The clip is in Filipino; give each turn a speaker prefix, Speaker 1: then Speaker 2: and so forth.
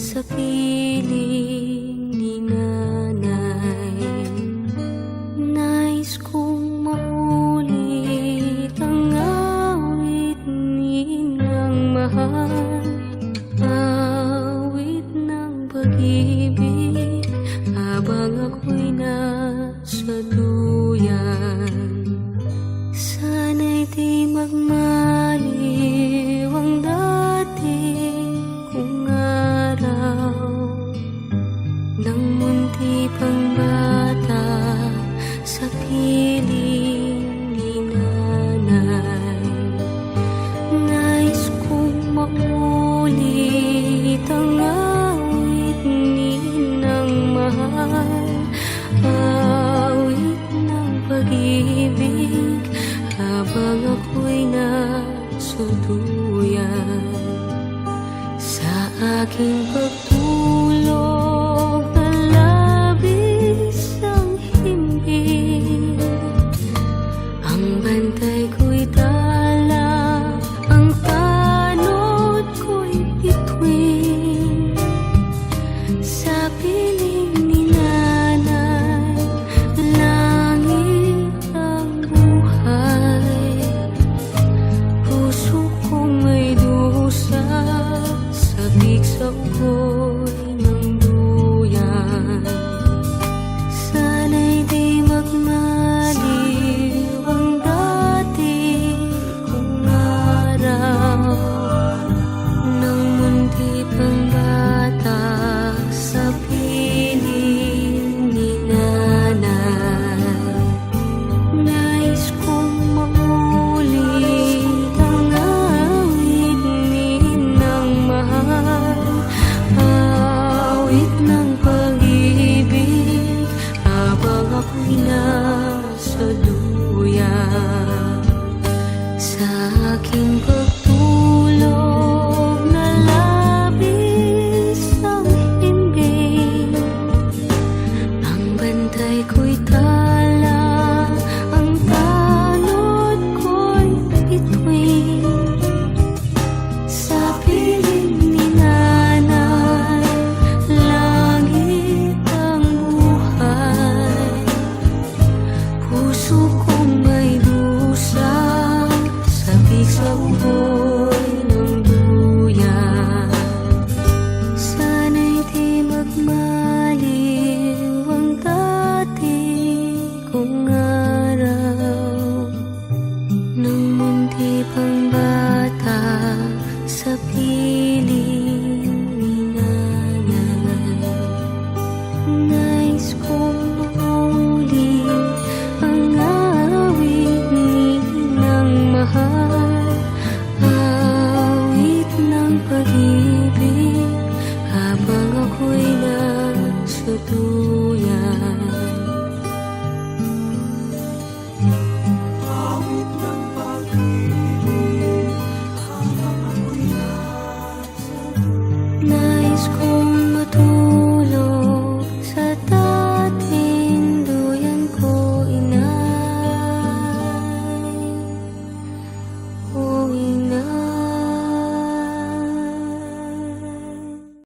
Speaker 1: sa piling ni nanay. Nais kong maulit ang awit nilang mahal, awit ng pag-ibig habang ako'y nasa duyan. Sana'y di magmaliw ang dating kong araw, nang munti pang bata sa piling ni nanay. Nais kong maulit ang awit ninang mahal, awit ng pag-ibig habang ako'y nasa duyan. Sa aking pagtulog na labis ang himbing, ang bantay ko'y tala, ang tanod ko'y bituin. Sa piling ni nanay, langit ang buhay. Puso kong may dusa, sabik sa ugoy ng duyan. Sana'y di magmaliw ang dati kong araw, nang munti pang bata sa piling ni nanay. Nais kong maulit ang awit ninang mahal, awit ng pag-ibig habang ako'y nasa duyan. Sa aking pagtulog na labis ang himbing, ang bantay ko'y tala, ang tanod ko'y bituin. Sa piling ni nanay, langit ang buhay. Puso kong may dusa, sabik sa ugoy ng duyan. Sana'y di magmaliw ang dati kong araw, nang munti pang bata sa piling ni nanay. Nais kong maulit ang awit ninang mahal, awit ng pag-ibig habang ako'y nasa duyan. Awit ng pag-ibig habang ako'y nasa duyan. Nais kong